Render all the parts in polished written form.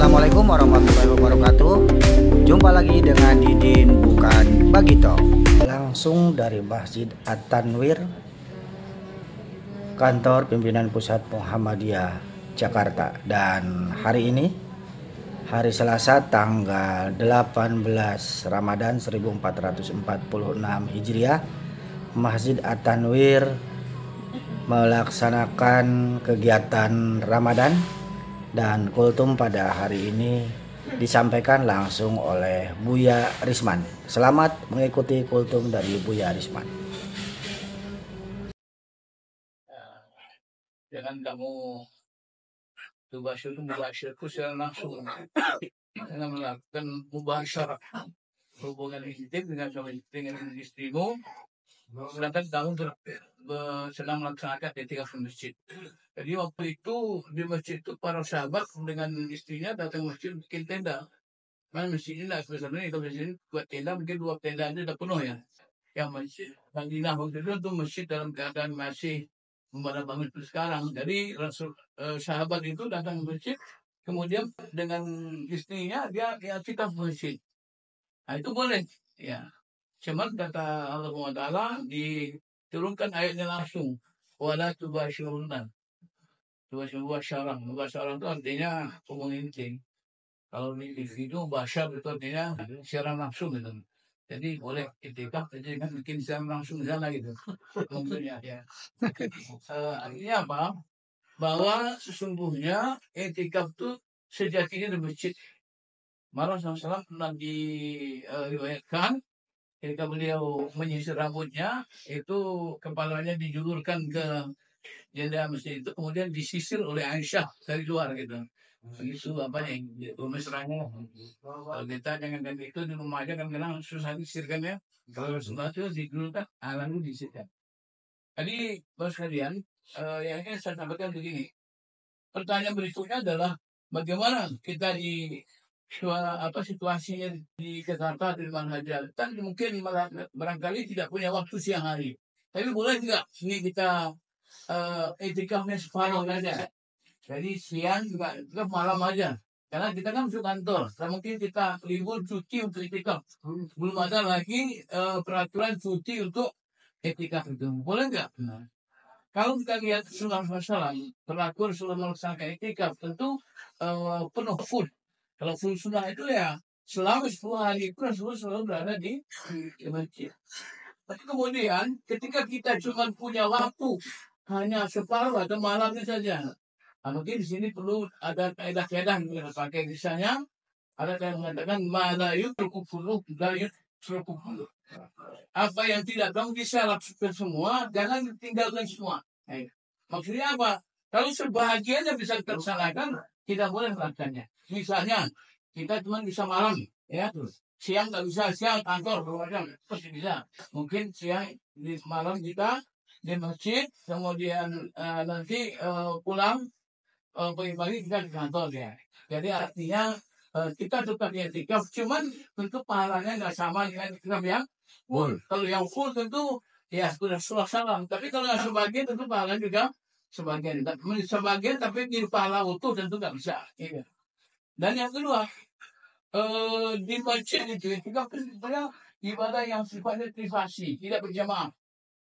Assalamualaikum warahmatullahi wabarakatuh. Jumpa lagi dengan Didin Bukan Bagito. Langsung dari Masjid At-Tanwir, kantor pimpinan pusat Muhammadiyah Jakarta. Dan hari ini hari Selasa tanggal 18 Ramadan 1446 Hijriah, Masjid At-Tanwir melaksanakan kegiatan Ramadan. Dan kultum pada hari ini disampaikan langsung oleh Buya Risman. Selamat mengikuti kultum dari Buya Risman. Jangan kamu mubashir secara langsung dengan melakukan mubashir hubungan intim dengan istrimu, sedangkan kamu sedang melaksanakan etikaf di masjid. Jadi waktu itu di masjid itu para sahabat dengan istrinya datang masjid bikin tenda. Karena masjid ini sebenarnya kalau masjid buat tenda mungkin 2 tenda aja udah penuh ya. Yang masjid Madinah waktu itu masjid dalam keadaan masih membangun bangun seperti sekarang. Jadi sahabat itu datang ke masjid, kemudian dengan istrinya dia etikaf masjid. Nah itu boleh ya. Cuman kata Allah SWT diturunkan ayatnya langsung. Wala tubashirunna. Mubasyarah itu artinya hubungan intim. Kalau itu mubasyar itu artinya secara langsung gitu. Jadi boleh etikaf, jadi kan bikin secara langsung di sana gitu. Maksudnya ya. Artinya apa? Bahwa sesungguhnya etikaf itu sejatinya di masjid. Malah SAW pernah diriwayatkan ketika beliau menyisir rambutnya, itu kepalanya dijulurkan ke jendela masjid itu, kemudian disisir oleh Aisyah dari luar gitu. Begitu apa yang mesranya. Kalau kita jangan itu di rumah aja kan kadang susah disisirkannya. Kalau sebelah itu dijulurkan, lalu disisirkan. Jadi bos sekalian, yang ingin saya sampaikan begini. Pertanyaan berikutnya adalah bagaimana kita di situasinya di Jakarta di Manhajar. Kan mungkin barangkali tidak punya waktu siang hari. Tapi boleh juga ini kita etikafnya separuh aja. Jadi siang juga malam aja. Karena kita kan masuk kantor. Dan mungkin kita libur cuti untuk etikaf. Belum ada lagi peraturan cuti untuk etikaf itu. Boleh nggak? Nah, kalau kita lihat masalah peraturan selama melaksanakan etikaf tentu penuh full. Kalau full sunnah itu ya selama 10 hari itu selalu berada di masjid. Tapi kemudian ketika kita cuma punya waktu hanya separuh atau malamnya saja, mungkin di sini perlu ada kaidah-kaidah yang pakai misalnya ada yang mengatakan malayut terkufulu dari terkufulu. Apa yang tidak kamu bisa lakukan semua, jangan tinggalkan semua. Maksudnya apa? Kalau sebahagiannya bisa terlaksanakan, tidak boleh melakukannya. Misalnya kita cuma bisa malam, ya terus siang nggak bisa, siang kantor macam pasti bisa. Mungkin siang di malam kita di masjid, kemudian nanti pulang pagi-pagi kita di kantor ya. Jadi artinya kita tetap etikaf, cuman tentu pahalanya nggak sama dengan etikaf yang full. Kalau yang full tentu ya sudah salam. Tapi kalau yang sebagian tentu pahalanya juga sebagian. Tapi di pahala utuh tentu nggak bisa. Ya. Dan yang kedua di masjid itu etikaf sebenarnya ibadah yang sifatnya privasi, tidak berjamaah.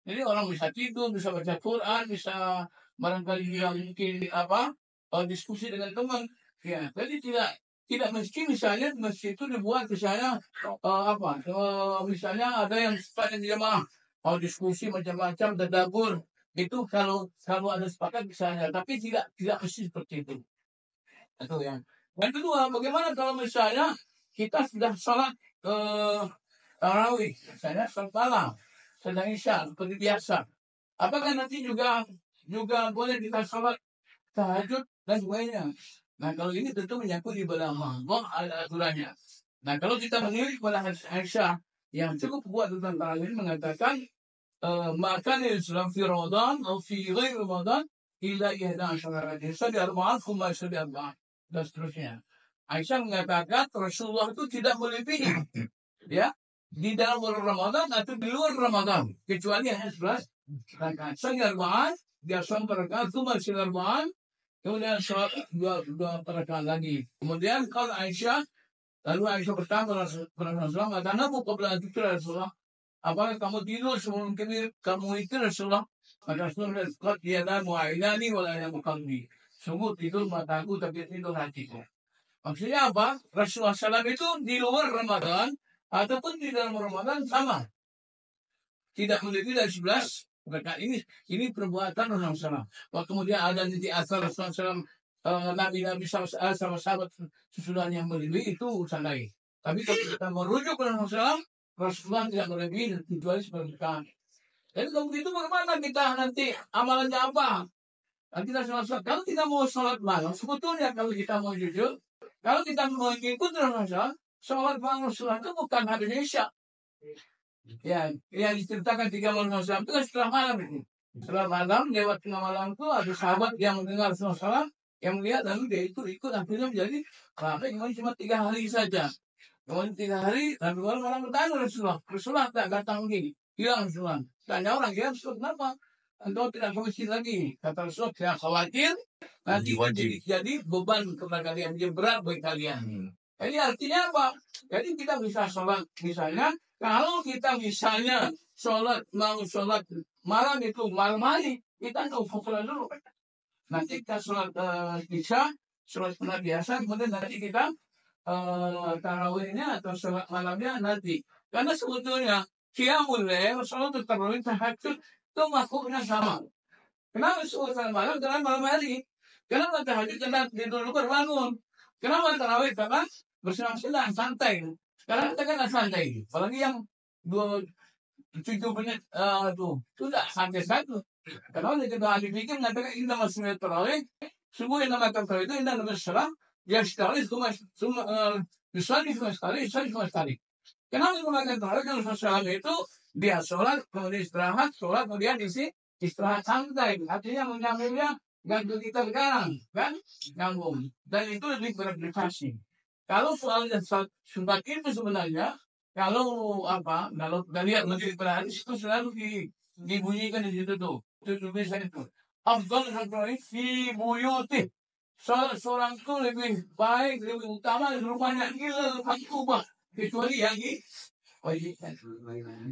Jadi orang bisa tidur, bisa baca Quran, bisa barangkali yang mungkin diskusi dengan teman. Ya, jadi tidak mesti misalnya masjid itu dibuat misalnya misalnya ada yang sifatnya jamaah, mau diskusi macam-macam, tadabbur itu kalau ada sepakat misalnya, tapi tidak mesti seperti itu. Itu yang. Yang kedua, bagaimana kalau misalnya kita sudah sholat tarawih, misalnya sholat malam, sedang isya seperti biasa, apakah nanti juga boleh kita sholat tahajud dan sebagainya? Nah kalau ini tentu menyangkut ibadah Allah, ada aturannya. Nah kalau kita menilik pada Aisyah yang cukup kuat tentang tarawih mengatakan maka Islam fi Ramadan atau fi ghairi Ramadan illa 11 rakaat, sadi arba'at kuma sadi arba'at dan seterusnya. Aisyah mengatakan Rasulullah itu tidak melebihi ya di dalam bulan Ramadan atau di luar Ramadan kecuali hanya 11 rakaat. Sadi arba'at dia sampai rakaat kuma sadi arba'at. Kemudian sholat dua rakaat lagi. Kemudian kalau Aisyah, lalu Aisyah bertanya kepada Rasulullah, karena qabla itu Rasulullah, apakah kamu tidur sebelum kamu itu Rasulullah? Maka Rasulullah qad yanamu ainani wa la yanamu qalbi. Sungguh tidur mataku tapi tidur hatiku. Maksudnya apa? Rasulullah SAW itu di luar Ramadan ataupun di dalam Ramadan sama. Tidak melebihi dari 11 rakaat ini perbuatan Rasulullah SAW. Kalau kemudian ada nanti asal Rasulullah SAW, Nabi sama sahabat sesudahnya melebihi, itu urusan lain. Tapi kalau kita merujuk ke Rasulullah tidak melebihi kecuali 11 rakaat. Jadi kalau begitu bagaimana kita nanti amalannya apa? Nanti Rasulullah, kalau kita mau sholat malam, sebetulnya kalau kita mau jujur, kalau kita mengikuti Rasulullah, sholat malam Rasulullah itu bukan habis Isya. Ya, yang diceritakan 3 malam Rasulullah itu kan setelah malam itu. Setelah malam, lewat tengah malam itu ada sahabat yang mendengar Rasulullah, yang melihat, lalu dia itu ikut, akhirnya menjadi sampai cuma 3 hari saja. Kemudian 3 hari, lalu malam bertanya Rasulullah tak datang lagi. Hilang Rasulullah. Tanya orang, ya Rasulullah, kenapa? Engkau tidak ke masjid lagi. Kata Rasulullah, saya khawatir nanti jadi beban kepada kalian, jadi berat bagi kalian. Jadi artinya apa? Jadi kita bisa sholat, misalnya, kalau kita misalnya mau sholat malam itu, malam hari, kita nggak fokus dulu. Nanti kita sholat isya, sholat sunat biasa, kemudian nanti kita tarawihnya atau sholat malamnya nanti. Karena sebetulnya, qiyamul lail, sholat tarawih, tahajud, itu makhluknya sama. Kenapa sholat malam? Karena malam hari. Kenapa tahajud? Karena tidur dulu bangun. Kenapa tarawih? Karena bersenang-senang, santai. Sekarang kita kan santai. Apalagi yang 7 menit tuh sudah santai satu. Karena kita ahli fikih mengatakan inna masjid tarawih, semua yang namakan tarawih itu inna masjid yang sekali semua sekali. Kenapa mengatakan tarawih? Karena Rasulullah itu dia sholat, kemudian istirahat, sholat, kemudian istirahat santai. Artinya mengambilnya ganggu kita sekarang, kan? Ganggu. Dan itu lebih berprivasi. Kalau soalnya sunat itu sebenarnya, kalau lihat menjadi berhadis itu selalu dibunyikan di situ tuh. Itu tulisan itu. Afdal Rasulullah fi buyutih. Seorang itu lebih baik, lebih utama di rumahnya gila lepas kubah. Kecuali yang wajibkan.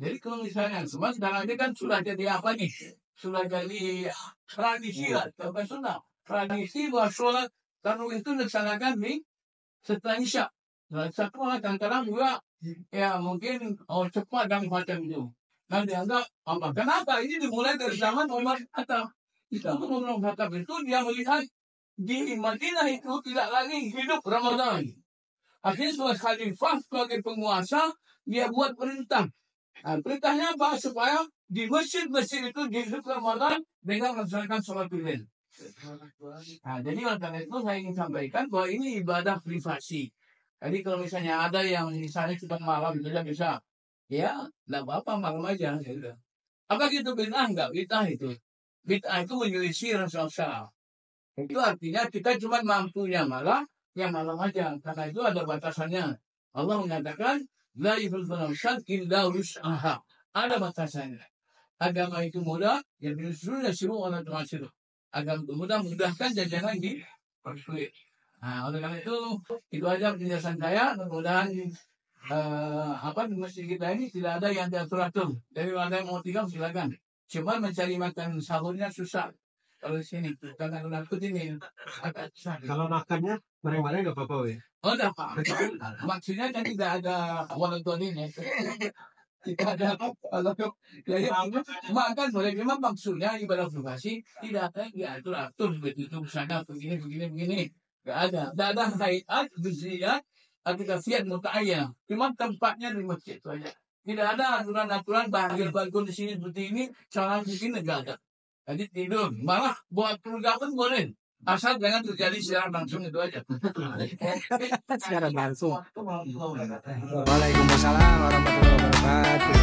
Jadi kalau misalnya sekarang ini kan sudah jadi apa nih? Sudah jadi tradisi lah, bukan sunnah. Tradisi bahwa sholat tarawih itu dilaksanakan setelah Isya. Satu orang kadang-kadang juga ya mungkin cepat dan macam itu. Nah dianggap apa? Kenapa? Ini dimulai dari zaman Umar Khattab. Di zaman Umar Khattab itu dia melihat di Madinah itu tidak lagi hidup Ramadan. Akhirnya sebagai khalifah, sebagai penguasa, dia buat perintah. Nah, perintahnya apa? Supaya di masjid-masjid itu di Ramadan dengan melaksanakan sholat Lail. Nah, jadi oleh karena itu saya ingin sampaikan bahwa ini ibadah privasi. Jadi kalau misalnya ada yang misalnya sudah malam bisa, ya tidak apa-apa malam aja. Ya. Apa gitu bid'ah? Enggak, bid'ah itu. Bid'ah itu menyelisih Rasulullah. Itu artinya kita cuma mampunya malah yang malam aja. Karena itu ada batasannya. Allah mengatakan la yufallu syad illa rus'aha. Ada batasannya. Agama itu mudah, yang disuruh orang tuh agama itu mudahkan dan jangan dipersulit. Nah, oleh karena itu aja penjelasan saya. Mudah-mudahan di masjid kita ini tidak ada yang diatur-atur. Jadi ada yang mau tinggal silakan. Cuma mencari makan sahurnya susah. Kalau di sini, karena nakut ini agak susah. Kalau makannya bareng-bareng nggak apa-apa ya? Oh, enggak Pak. Maksudnya kan tidak ada walaupun ini. Tidak ada jadi makan boleh, memang maksudnya ibadah privasi tidak ada yang diatur begitu misalnya begini nggak ada hayat berziat atau kafiat muta'ayyana, cuma tempatnya di masjid itu aja, tidak ada aturan bahagia balkon di sini seperti ini cara begini nggak ada. Jadi tidur malah buat pergapan boleh, asal jangan terjadi secara langsung, itu aja. Secara langsung. Waalaikumsalam warahmatullahi wabarakatuh.